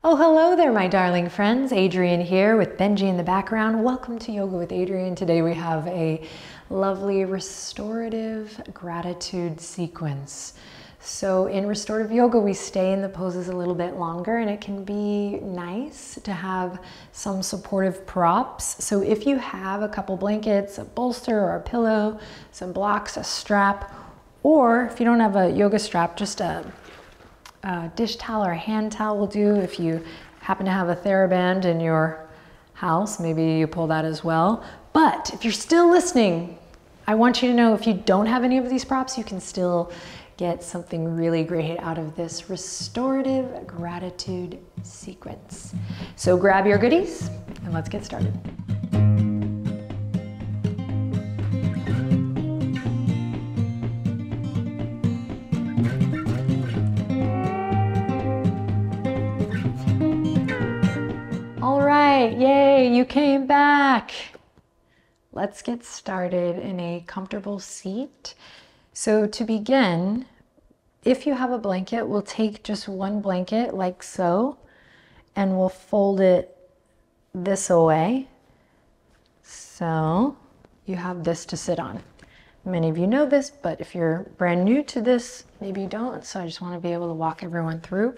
Oh, hello there, my darling friends. Adrienne here with Benji in the background. Welcome to Yoga with Adrienne. Today we have a lovely restorative gratitude sequence. So in restorative yoga, we stay in the poses a little bit longer, and it can be nice to have some supportive props. So if you have a couple blankets, a bolster or a pillow, some blocks, a strap, or if you don't have a yoga strap, just a dish towel or a hand towel will do. If you happen to have a TheraBand in your house, maybe you pull that as well. But if you're still listening, I want you to know if you don't have any of these props, you can still get something really great out of this restorative gratitude sequence. So grab your goodies and let's get started. Yay, you came back. Let's get started in a comfortable seat. So to begin, if you have a blanket, we'll take just one blanket like so, and we'll fold it this away. So you have this to sit on. Many of you know this, but if you're brand new to this, maybe you don't. So I just want to be able to walk everyone through.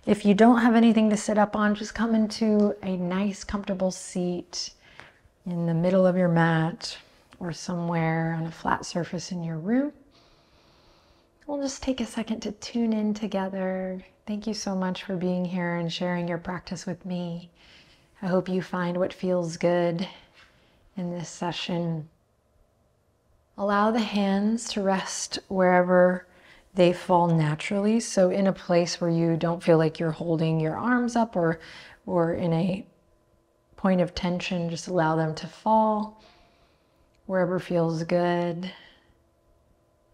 If you don't have anything to sit up on, just come into a nice, comfortable seat in the middle of your mat or somewhere on a flat surface in your room. We'll just take a second to tune in together. Thank you so much for being here and sharing your practice with me. I hope you find what feels good in this session. Allow the hands to rest wherever they fall naturally. So in a place where you don't feel like you're holding your arms up or in a point of tension, just allow them to fall wherever feels good.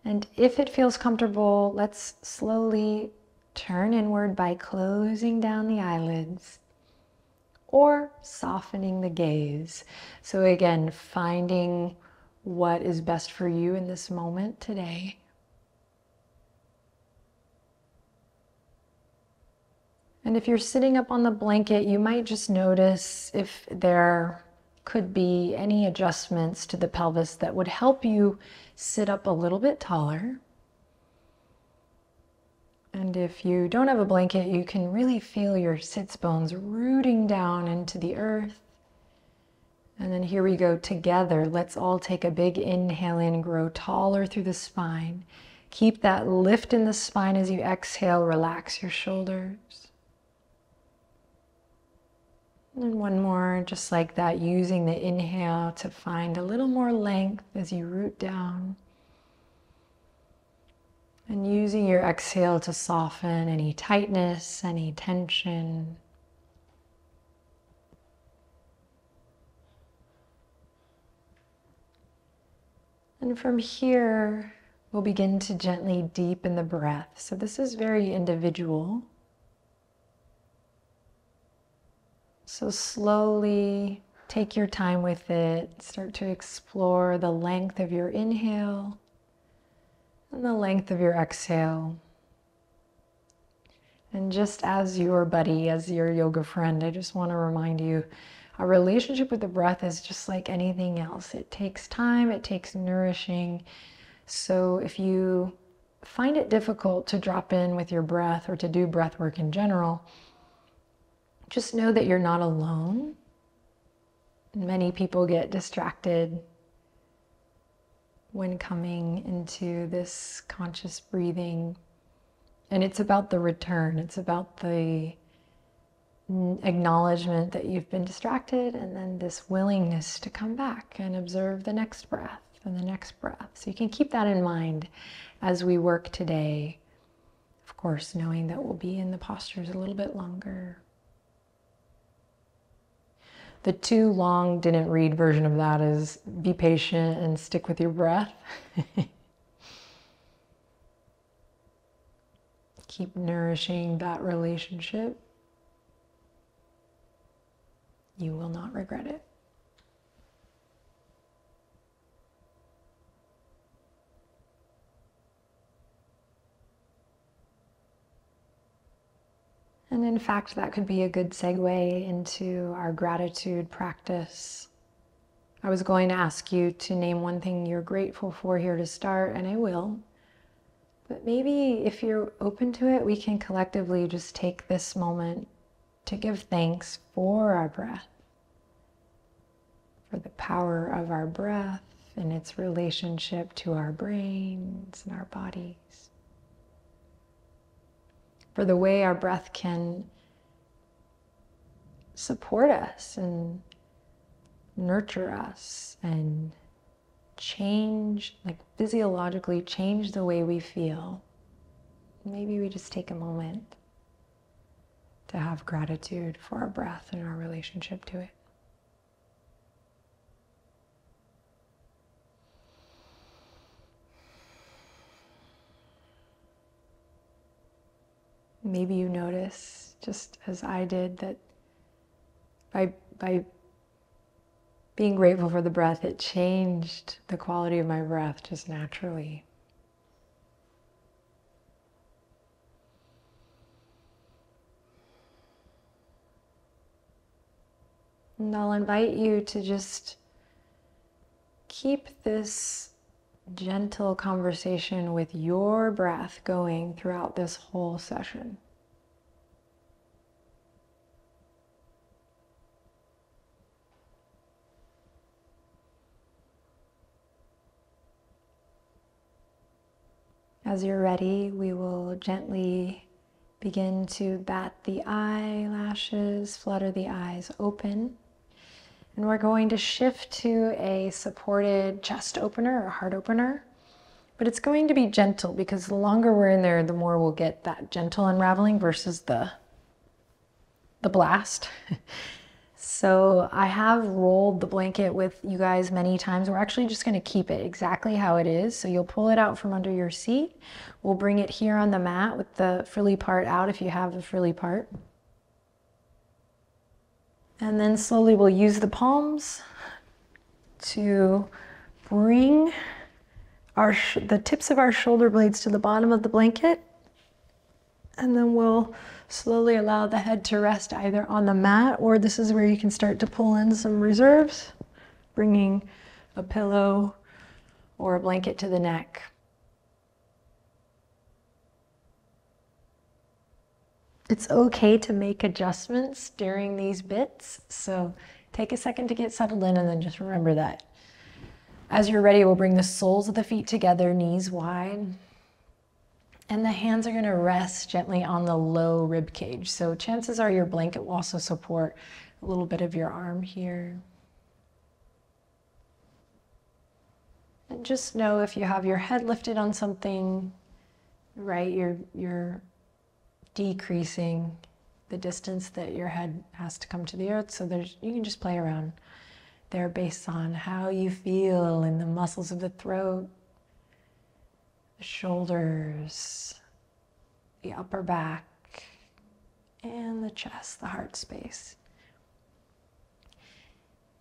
And if it feels comfortable, let's slowly turn inward by closing down the eyelids or softening the gaze. So again, finding what is best for you in this moment today. And if you're sitting up on the blanket, you might just notice if there could be any adjustments to the pelvis that would help you sit up a little bit taller. And if you don't have a blanket, you can really feel your sits bones rooting down into the earth. And then here we go together. Let's all take a big inhale in, grow taller through the spine. Keep that lift in the spine as you exhale, relax your shoulders. And one more, just like that, using the inhale to find a little more length as you root down. And using your exhale to soften any tightness, any tension. And from here, we'll begin to gently deepen the breath. So this is very individual. So slowly take your time with it. Start to explore the length of your inhale and the length of your exhale. And just as your buddy, as your yoga friend, I just want to remind you, our relationship with the breath is just like anything else. It takes time, it takes nourishing. So if you find it difficult to drop in with your breath or to do breath work in general, just know that you're not alone. Many people get distracted when coming into this conscious breathing. And it's about the return. It's about the acknowledgement that you've been distracted, and then this willingness to come back and observe the next breath and the next breath. So you can keep that in mind as we work today. Of course, knowing that we'll be in the postures a little bit longer. The too long didn't read version of that is be patient and stick with your breath. Keep nourishing that relationship. You will not regret it. And in fact, that could be a good segue into our gratitude practice. I was going to ask you to name one thing you're grateful for here to start, and I will. But maybe if you're open to it, we can collectively just take this moment to give thanks for our breath, for the power of our breath and its relationship to our brains and our bodies, for the way our breath can support us and nurture us and change, like physiologically change the way we feel. Maybe we just take a moment to have gratitude for our breath and our relationship to it. Maybe you notice, just as I did, that by being grateful for the breath, it changed the quality of my breath just naturally. And I'll invite you to just keep this gentle conversation with your breath going throughout this whole session. As you're ready, we will gently begin to bat the eyelashes, flutter the eyes open. And we're going to shift to a supported chest opener or heart opener. But it's going to be gentle because the longer we're in there, the more we'll get that gentle unraveling versus the blast. So I have rolled the blanket with you guys many times. We're actually just going to keep it exactly how it is. So you'll pull it out from under your seat. We'll bring it here on the mat with the frilly part out if you have the frilly part. And then slowly we'll use the palms to bring the tips of our shoulder blades to the bottom of the blanket. And then we'll slowly allow the head to rest either on the mat, or this is where you can start to pull in some reserves, bringing a pillow or a blanket to the neck. It's okay to make adjustments during these bits, so take a second to get settled in and then just remember that. As you're ready, we'll bring the soles of the feet together, knees wide. And the hands are gonna rest gently on the low rib cage. So chances are your blanket will also support a little bit of your arm here. And just know if you have your head lifted on something, right, you're decreasing the distance that your head has to come to the earth. So you can just play around there based on how you feel in the muscles of the throat, the shoulders, the upper back, and the chest, the heart space.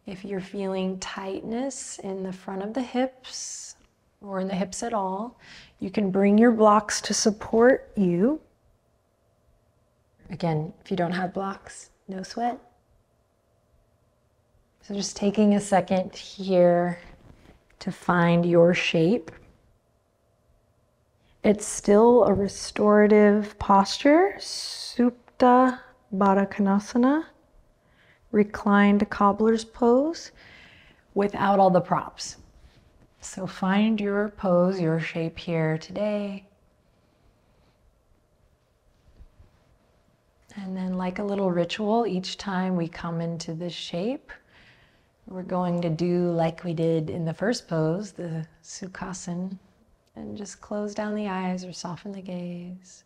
If you're feeling tightness in the front of the hips or in the hips at all, you can bring your blocks to support you. Again, if you don't have blocks, no sweat. So just taking a second here to find your shape. It's still a restorative posture, Supta Baddha Konasana, reclined cobbler's pose, without all the props. So find your pose, your shape here today. And then like a little ritual, each time we come into this shape, we're going to do like we did in the first pose, the Sukhasana. And just close down the eyes or soften the gaze.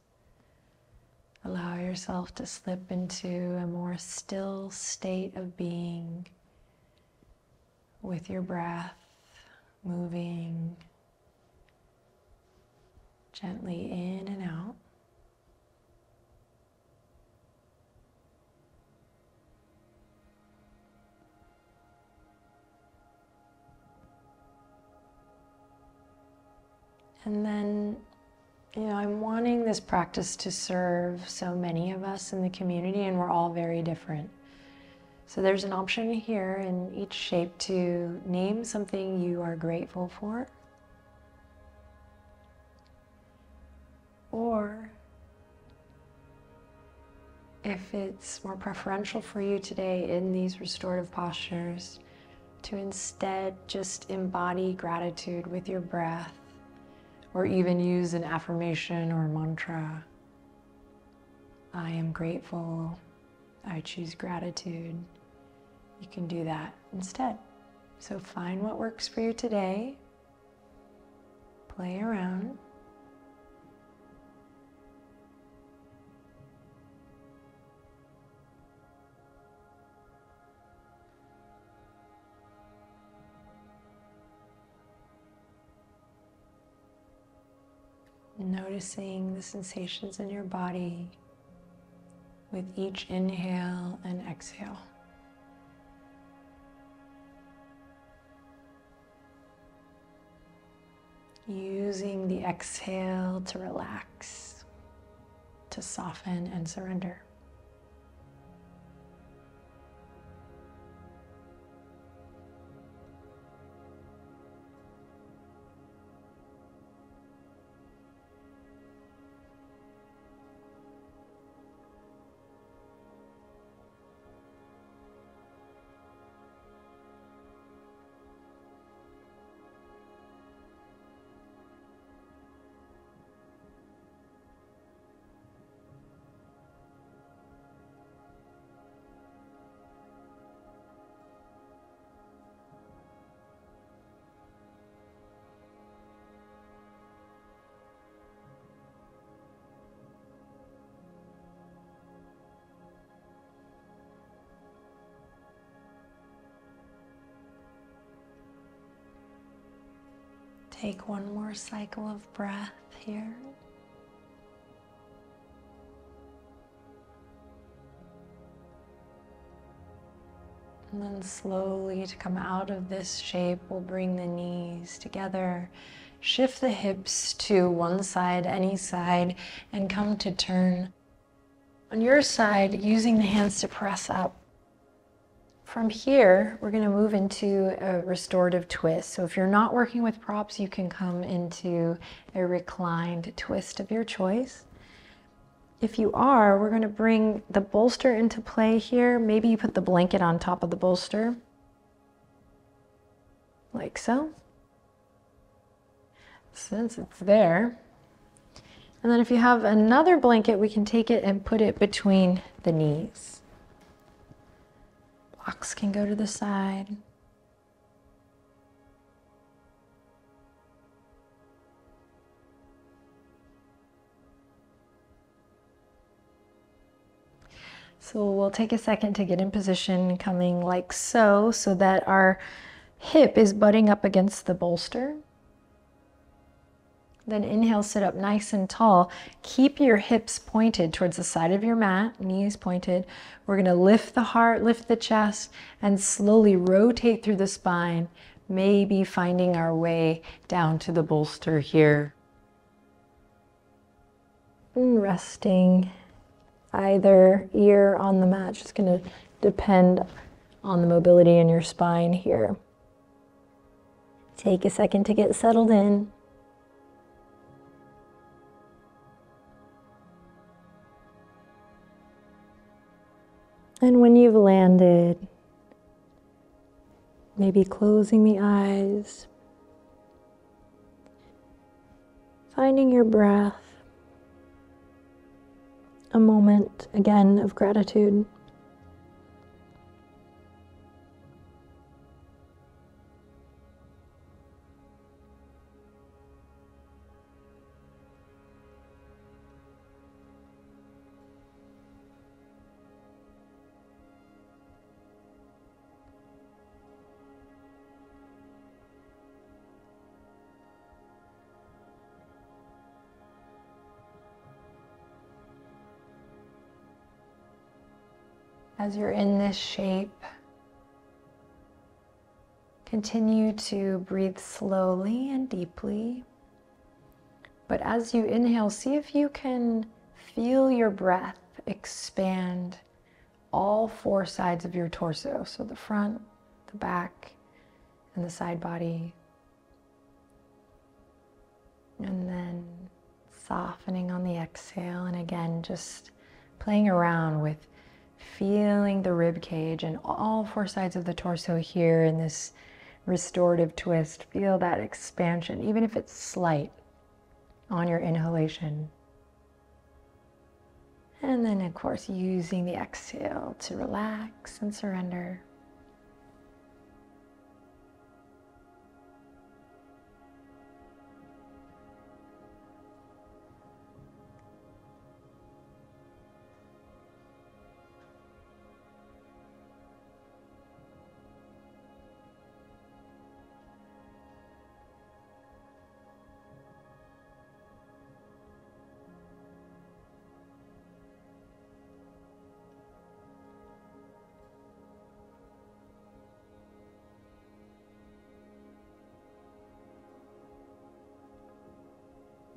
Allow yourself to slip into a more still state of being with your breath moving gently in and out. And then You know, I'm wanting this practice to serve so many of us in the community, and we're all very different. So there's an option here in each shape to name something you are grateful for. Or if it's more preferential for you today in these restorative postures, to instead just embody gratitude with your breath, or even use an affirmation or mantra. I am grateful. I choose gratitude. You can do that instead. So find what works for you today. Play around. Noticing the sensations in your body with each inhale and exhale. Using the exhale to relax, to soften and surrender. Take one more cycle of breath here. And then slowly to come out of this shape, we'll bring the knees together, shift the hips to one side, any side, and come to turn on your side using the hands to press up. From here, we're going to move into a restorative twist. So if you're not working with props, you can come into a reclined twist of your choice. If you are, we're going to bring the bolster into play here. Maybe you put the blanket on top of the bolster, like so, since it's there. And then if you have another blanket, we can take it and put it between the knees. Blocks can go to the side. So we'll take a second to get in position, coming like so, so that our hip is butting up against the bolster. Then inhale, sit up nice and tall. Keep your hips pointed towards the side of your mat, knees pointed. We're going to lift the heart, lift the chest, and slowly rotate through the spine, maybe finding our way down to the bolster here. And resting either ear on the mat, just going to depend on the mobility in your spine here. Take a second to get settled in. And when you've landed, maybe closing the eyes, finding your breath, a moment again of gratitude. As you're in this shape, continue to breathe slowly and deeply, But as you inhale, see if you can feel your breath expand all four sides of your torso. So the front, the back, and the side body. And then softening on the exhale. And again, just playing around with feeling the rib cage and all four sides of the torso here in this restorative twist. Feel that expansion, even if it's slight, on your inhalation. And then, of course, using the exhale to relax and surrender.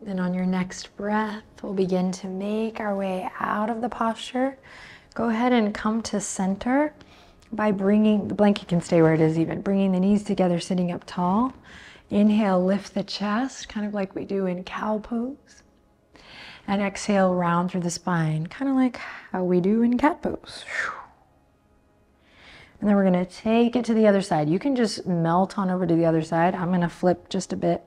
Then on your next breath, we'll begin to make our way out of the posture. Go ahead and come to center by bringing, the blanket can stay where it is even, bringing the knees together, sitting up tall. Inhale, lift the chest, kind of like we do in cow pose. And exhale, round through the spine, kind of like how we do in cat pose. And then we're gonna take it to the other side. You can just melt on over to the other side. I'm gonna flip just a bit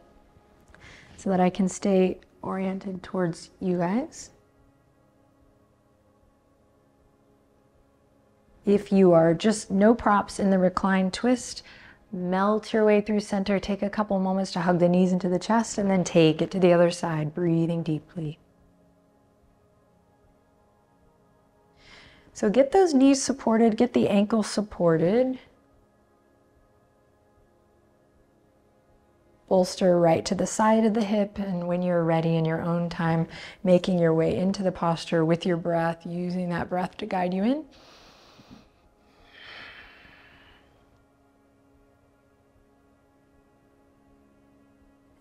so that I can stay oriented towards you guys. If you are just no props in the reclined twist, melt your way through center. Take a couple moments to hug the knees into the chest and then take it to the other side, breathing deeply. So get those knees supported, get the ankles supported. Bolster right to the side of the hip, and when you're ready in your own time, making your way into the posture with your breath, using that breath to guide you in.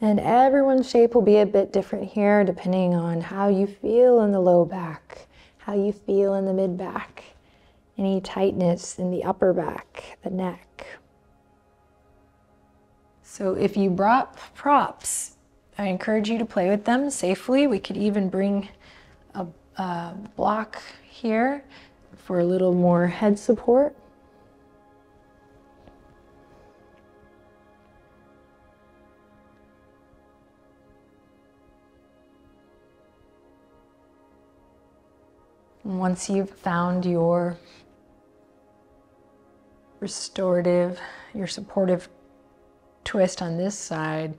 And everyone's shape will be a bit different here depending on how you feel in the low back, how you feel in the mid back, any tightness in the upper back, the neck. So if you brought props, I encourage you to play with them safely. We could even bring a block here for a little more head support. And once you've found your restorative, your supportive twist on this side,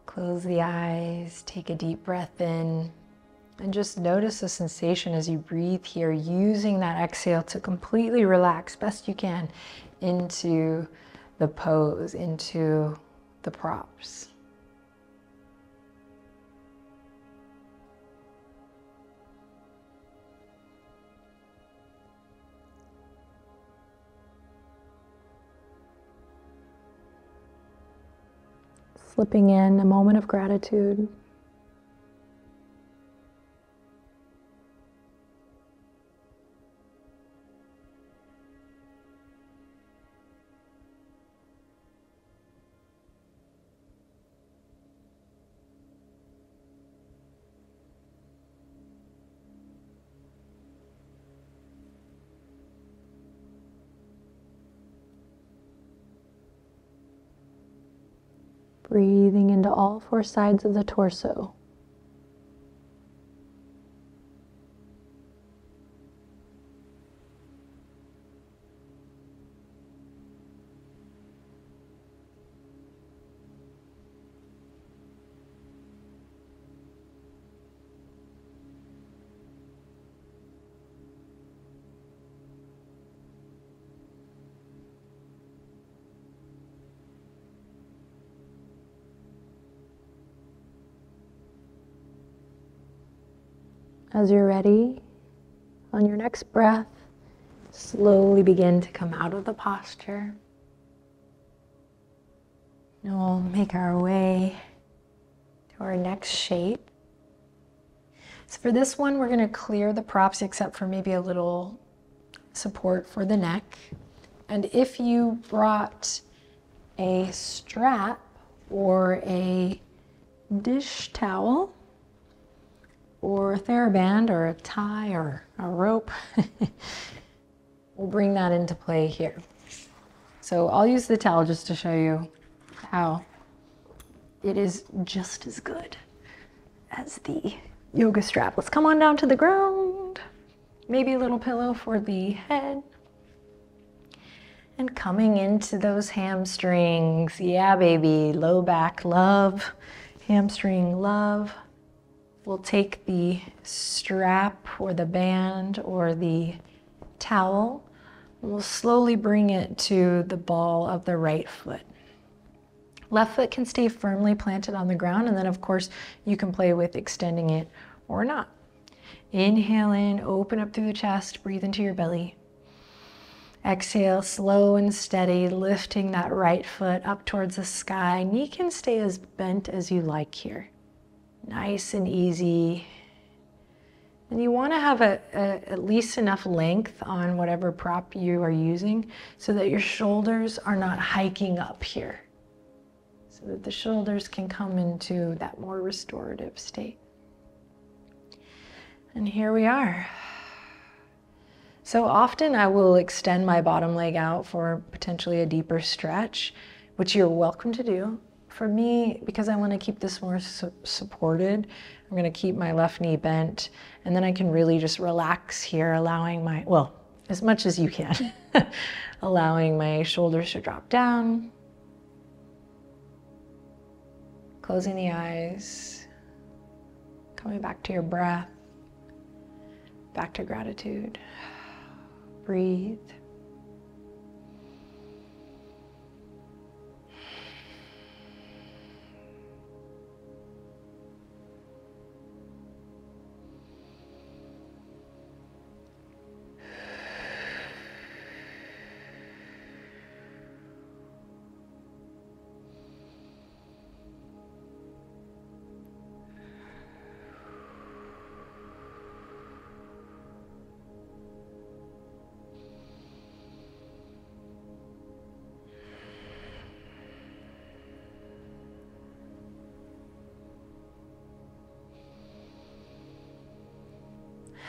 close the eyes, take a deep breath in, and just notice the sensation as you breathe here, using that exhale to completely relax best you can into the pose, into the props. Slipping in a moment of gratitude. Breathing into all four sides of the torso. As you're ready, on your next breath, slowly begin to come out of the posture. And we'll make our way to our next shape. So for this one, we're going to clear the props except for maybe a little support for the neck. And if you brought a strap or a dish towel or a TheraBand or a tie or a rope, we'll bring that into play here. So I'll use the towel just to show you how it is just as good as the yoga strap. Let's come on down to the ground. Maybe a little pillow for the head. And coming into those hamstrings. Yeah, baby. Low back love. Hamstring love. We'll take the strap or the band or the towel. And we'll slowly bring it to the ball of the right foot. Left foot can stay firmly planted on the ground, and then of course you can play with extending it or not. Inhale in, open up through the chest, breathe into your belly. Exhale, slow and steady, lifting that right foot up towards the sky. Knee can stay as bent as you like here. Nice and easy. And you want to have at least enough length on whatever prop you are using so that your shoulders are not hiking up here. So that the shoulders can come into that more restorative state. And here we are. So often I will extend my bottom leg out for potentially a deeper stretch, which you're welcome to do. For me, because I want to keep this more supported, I'm going to keep my left knee bent, and then I can really just relax here, allowing my, well, as much as you can, allowing my shoulders to drop down, closing the eyes, coming back to your breath, back to gratitude. Breathe.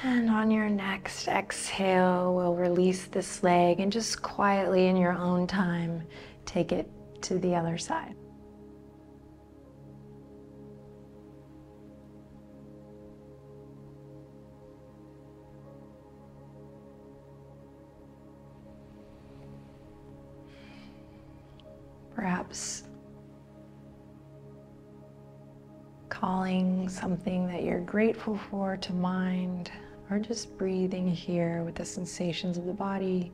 And on your next exhale, we'll release this leg and just quietly in your own time, take it to the other side. Perhaps calling something that you're grateful for to mind, or just breathing here with the sensations of the body,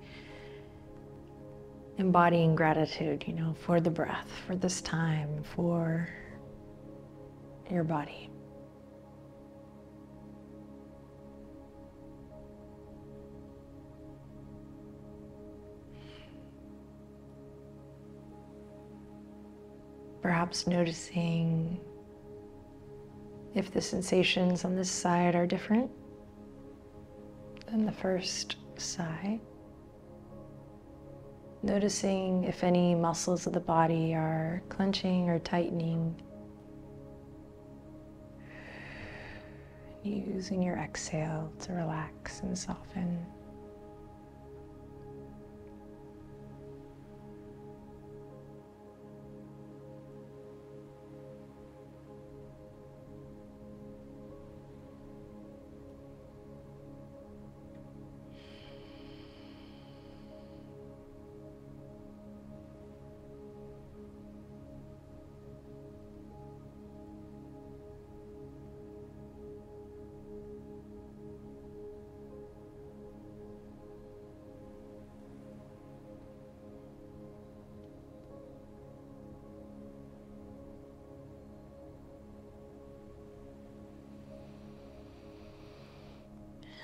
embodying gratitude, you know, for the breath, for this time, for your body. Perhaps noticing if the sensations on this side are different than the first side. Noticing if any muscles of the body are clenching or tightening. Using your exhale to relax and soften.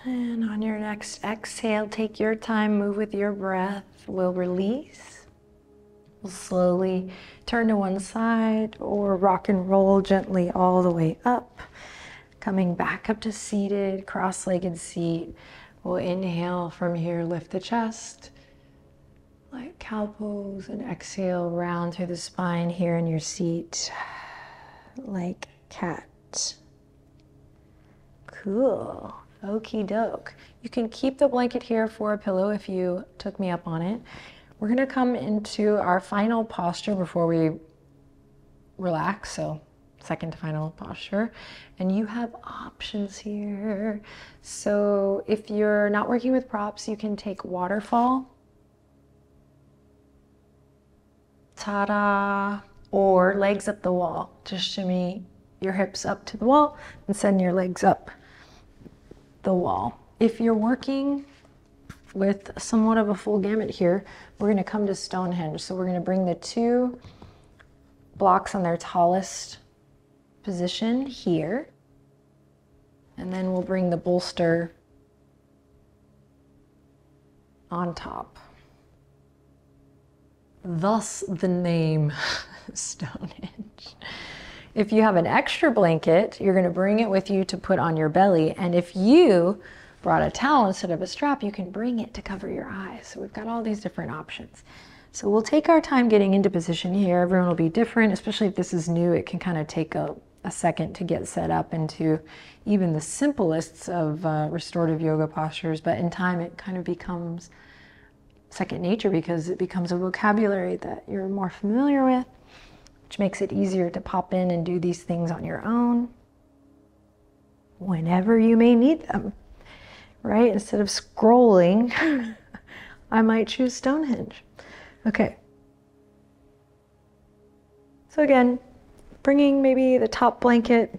And on your next exhale, take your time, move with your breath. We'll release. We'll We'll slowly turn to one side or rock and roll gently all the way up. Coming back up to seated, cross-legged seat. We'll inhale from here, lift the chest, like cow pose, and exhale, round through the spine here in your seat, like cat. Cool. Okie doke. You can keep the blanket here for a pillow if you took me up on it. We're gonna come into our final posture before we relax, so second to final posture. And you have options here. So if you're not working with props, you can take waterfall, ta-da, or legs up the wall. Just shimmy your hips up to the wall and send your legs up the wall. If you're working with somewhat of a full gamut here, we're gonna come to Stonehenge. So we're gonna bring the two blocks on their tallest position here. And then we'll bring the bolster on top. Thus the name Stonehenge. If you have an extra blanket, you're gonna bring it with you to put on your belly. And if you brought a towel instead of a strap, you can bring it to cover your eyes. So we've got all these different options. So we'll take our time getting into position here. Everyone will be different, especially if this is new. It can kind of take a second to get set up into even the simplest of restorative yoga postures, but in time it kind of becomes second nature because it becomes a vocabulary that you're more familiar with, which makes it easier to pop in and do these things on your own whenever you may need them, right? Instead of scrolling, I might choose Stonehenge. Okay. So again, bringing maybe the top blanket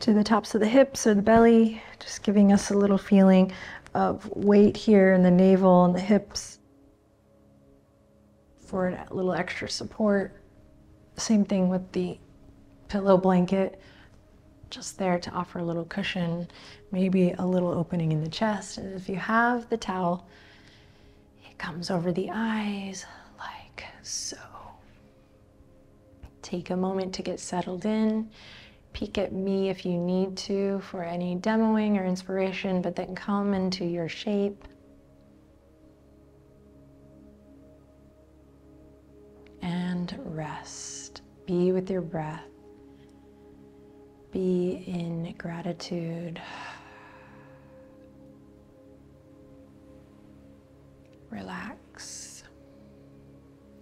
to the tops of the hips or the belly, just giving us a little feeling of weight here in the navel and the hips for a little extra support. Same thing with the pillow blanket, just there to offer a little cushion, maybe a little opening in the chest. And if you have the towel, it comes over the eyes like so. Take a moment to get settled in. Peek at me if you need to for any demoing or inspiration, but then come into your shape. And rest. Be with your breath. Be in gratitude. Relax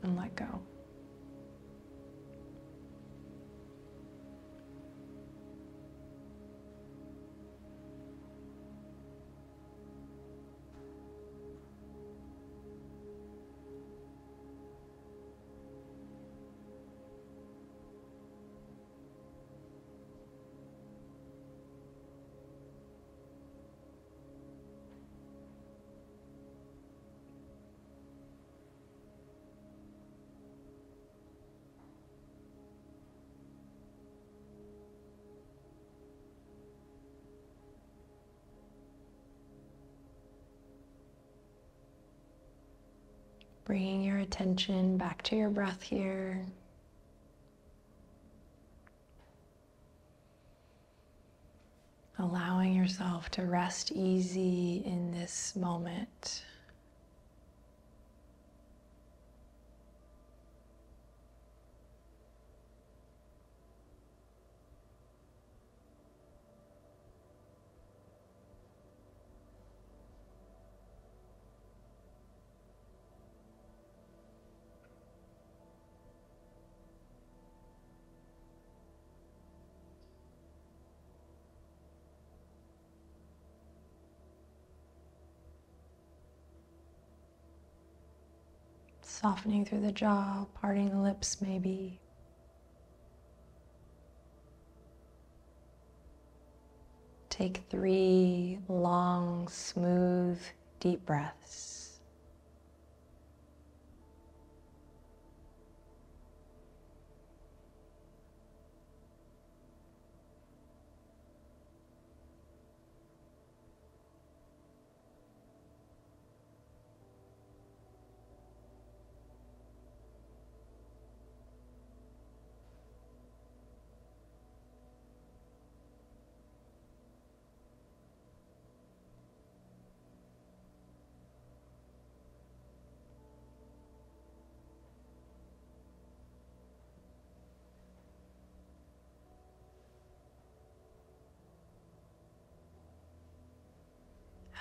and let go. Bringing your attention back to your breath here. Allowing yourself to rest easy in this moment. Softening through the jaw, parting the lips maybe. Take 3 long, smooth, deep breaths.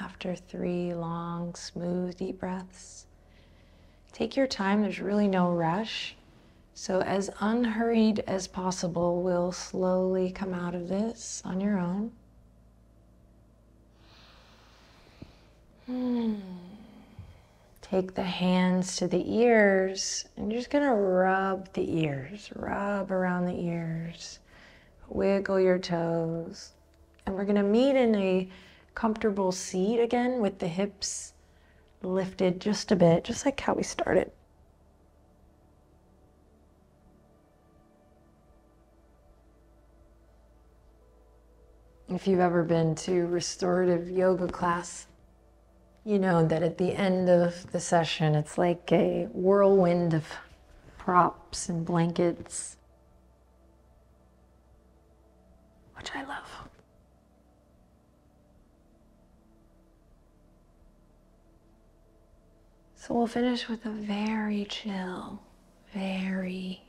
after 3 long, smooth, deep breaths. Take your time, there's really no rush. So as unhurried as possible, we'll slowly come out of this on your own. Take the hands to the ears and you're just gonna rub the ears, rub around the ears, wiggle your toes. And we're gonna meet in a comfortable seat again with the hips lifted just a bit, just like how we started. If you've ever been to restorative yoga class, you know that at the end of the session, it's like a whirlwind of props and blankets, which I love. So we'll finish with a very chill, very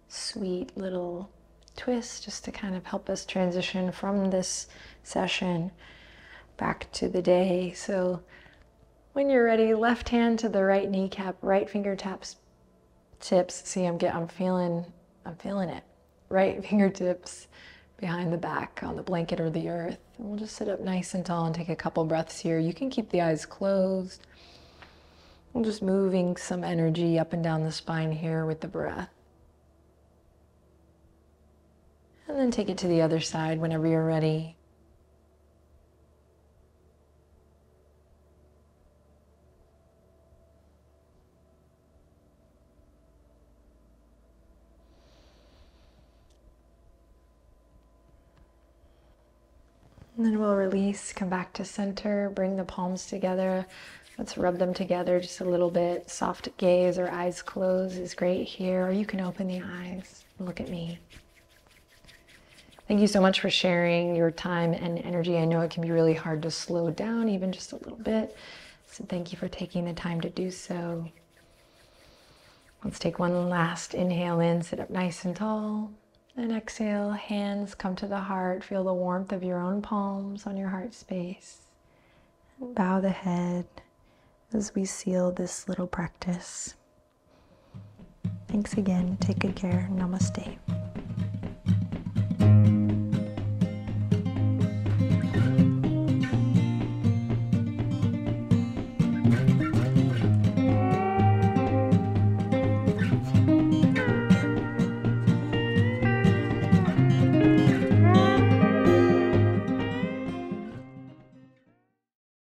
sweet little twist just to kind of help us transition from this session back to the day. So when you're ready, left hand to the right kneecap, right fingertips, see I'm feeling it. Right fingertips behind the back on the blanket or the earth. And we'll just sit up nice and tall and take a couple breaths here. You can keep the eyes closed. We're just moving some energy up and down the spine here with the breath. And then take it to the other side whenever you're ready. And then we'll release, come back to center, bring the palms together. Let's rub them together just a little bit. Soft gaze or eyes closed is great here, or you can open the eyes and look at me. Thank you so much for sharing your time and energy. I know it can be really hard to slow down even just a little bit. So thank you for taking the time to do so. Let's take one last inhale in, sit up nice and tall. And exhale, hands come to the heart. Feel the warmth of your own palms on your heart space. And bow the head as we seal this little practice. Thanks again. Take good care. Namaste.